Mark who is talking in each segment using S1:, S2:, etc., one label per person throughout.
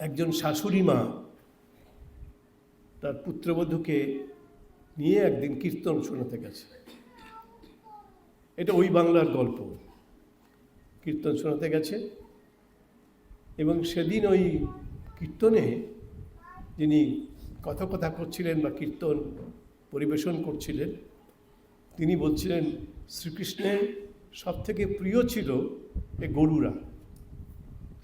S1: একজন শাশুড়ি মা তার পুত্রবধূকে নিয়ে একদিন কীর্তন শোনাতে গেছে। এটা ওই বাংলার গল্প। কীর্তন শোনাতে গেছে এবং সেদিন ওই কীর্তনে যিনি কথা করছিলেন বা কীর্তন পরিবেশন করছিলেন, তিনি বলছিলেন শ্রীকৃষ্ণের সবথেকে প্রিয় ছিল এই গরুরা।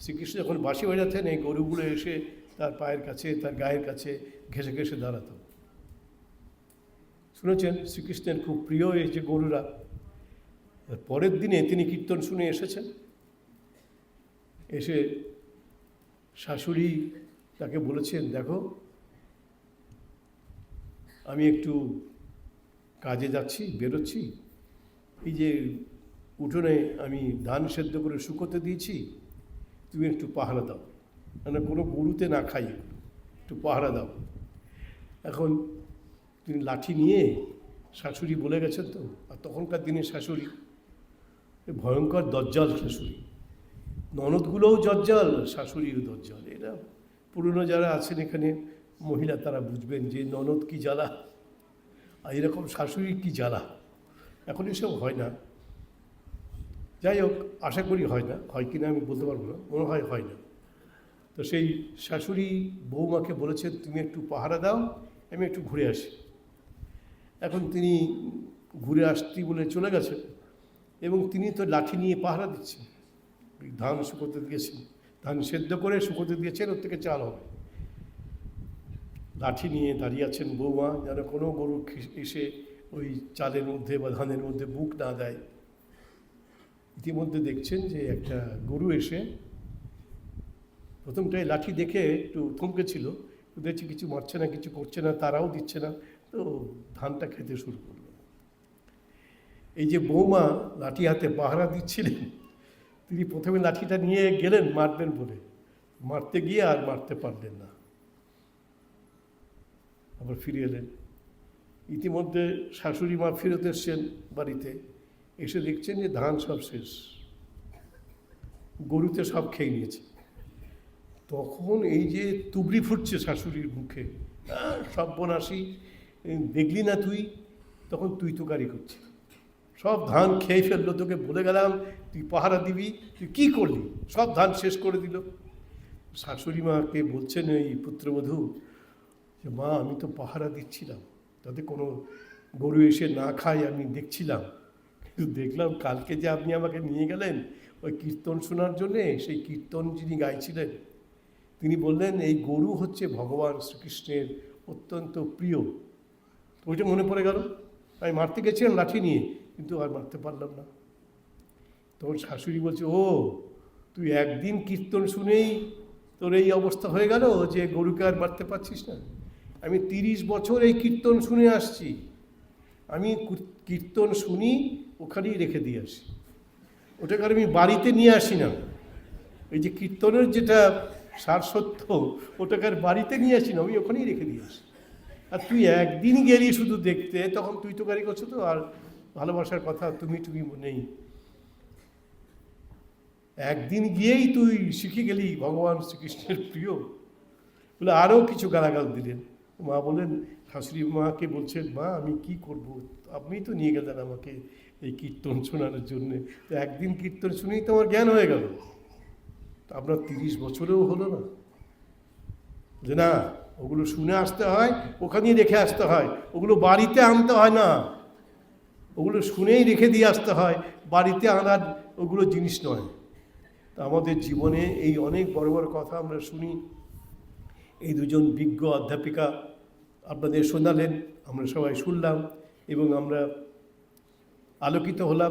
S1: শ্রীকৃষ্ণ যখন বাঁশি বাজাতেন এই গরুগুলো এসে তার পায়ের কাছে, তার গায়ের কাছে ঘেঁষে ঘেঁষে দাঁড়াতো। শুনেছেন শ্রীকৃষ্ণের খুব প্রিয় এই যে গরুরা। পরের দিনে তিনি কীর্তন শুনে এসেছেন, এসে শাশুড়ি তাকে বলেছেন, দেখো আমি একটু কাজে যাচ্ছি, বেরোচ্ছি, এই যে উঠোনে আমি ধান সেদ্ধ করে শুকোতে দিয়েছি, তুমি একটু পাহারা দাও, মানে কোনো গরুতে না খাই, একটু পাহারা দাও। এখন তিনি লাঠি নিয়ে, শাশুড়ি বলে গেছেন তো, আর তখনকার দিনে শাশুড়ি ভয়ঙ্কর দজ্জাল শাশুড়ি, ননদগুলোও দজ্জাল, শাশুড়িও দজ্জাল। এটা পুরনো যারা আছেন এখানে মহিলা তারা বুঝবেন যে ননদ কি জ্বালা আর এরকম শাশুড়ি কি জ্বালা। এখন এসব হয় না, যাই হোক, আশা করি হয় না, হয় কিনা আমি বলতে পারবো না, মনে হয় না। তো সেই শাশুড়ি বৌমাকে বলেছেন, তুমি একটু পাহারা দাও, আমি একটু ঘুরে আসি। এখন তিনি ঘুরে আসতি বলে চলে গেছেন এবং তিনি তো লাঠি নিয়ে পাহারা দিচ্ছেন। ধান শুকোতে দিয়েছেন, ধান সেদ্ধ করে শুকোতে দিয়েছেন, ওর থেকে চাল হবে। লাঠি নিয়ে দাঁড়িয়ে আছেন বৌমা, যেন কোনো গরু এসে ওই চালের মধ্যে বা ধানের মধ্যে বুক না দেয়। ইতিমধ্যে দেখছেন যে একটা গরু এসে প্রথমটায় লাঠি দেখে একটু থমকেছিল, দেখছি কিছু মারছে না, কিছু করছে না, তারাও দিচ্ছে না, তো ধানটা খেতে শুরু করলো। এই যে বৌমা লাঠি হাতে পাহারা দিচ্ছিলেন, তিনি প্রথমে লাঠিটা নিয়ে গেলেন মারবেন বলে, মারতে গিয়ে আর মারতে পারলেন না, আবার ফিরে এলেন। ইতিমধ্যে শাশুড়ি মা ফেরত এসছেন বাড়িতে, এসে দেখছেন যে ধান সব শেষ, গরুতে সব খেয়ে নিয়েছে। তখন এই যে তুবড়ি ফুটছে শাশুড়ির মুখে, সব বোনাসি, দেখলি না তুই, তখন তুই তোকারি করছে, সব ধান খেয়ে ফেললো, তোকে বলে গেলাম তুই পাহারা দিবি, তুই কী করলি, সব ধান শেষ করে দিল। শাশুড়ি মাকে বলছেন এই পুত্রবধূ যে মা, আমি তো পাহারা দিচ্ছিলাম, তাতে কোনো গরু এসে না খায় আমি দেখছিলাম, কিন্তু দেখলাম কালকে যে আপনি আমাকে নিয়ে গেলেন ওই কীর্তন শোনার জন্যে, সেই কীর্তন যিনি গাইছিলেন তিনি বললেন এই গরু হচ্ছে ভগবান শ্রীকৃষ্ণের অত্যন্ত প্রিয়। ওইটা মনে পড়ে গেল, আমি মারতে গেছিলাম লাঠি নিয়ে, কিন্তু আর মারতে পারলাম না। তখন শাশুড়ি বলছে, ও তুই একদিন কীর্তন শুনেই তোর এই অবস্থা হয়ে গেল যে গরুকে আর মারতে পারছিস না? আমি 30 বছর এই কীর্তন শুনে আসছি, আমি কীর্তন শুনি ওখানেই রেখে দিয়ে আসি, ওটাকে আর আমি বাড়িতে নিয়ে আসি না। এই যে কীর্তনের যেটা সার সত্য, ওটাকে আর বাড়িতে নিয়ে আসি না, আমি ওখানেই রেখে দিয়ে আসি। আর তুই একদিন গেলি শুধু দেখতে, তখন তুই তো গাড়ি করছো, তো আর ভালোবাসার কথা তুমি নেই। একদিন গিয়েই তুই শিখে গেলি ভগবান শ্রীকৃষ্ণের প্রিয় বলে আরও কিছু গালাগাল দিলেন। মা বলেন, শাশুড়ি মাকে বলছেন, মা আমি কি করব, আপনি তো নিয়ে গেলেন আমাকে এই কীর্তন শোনানোর জন্যে, তো একদিন কীর্তন শুনেই তো আমার জ্ঞান হয়ে গেল, তো আপনার 30 বছরেও হলো না? যে না, ওগুলো শুনে আসতে হয়, ওখানেই রেখে আসতে হয়, ওগুলো বাড়িতে আনতে হয় না, ওগুলো শুনেই রেখে দিয়ে আসতে হয়, বাড়িতে আনার ওগুলো জিনিস নয়। তা আমাদের জীবনে এই অনেক বড় বড় কথা আমরা শুনি, এই দুজন বিজ্ঞ অধ্যাপিকা আপনাদের শোনালেন, আমরা সবাই শুনলাম এবং আমরা আলোকিত হলাম।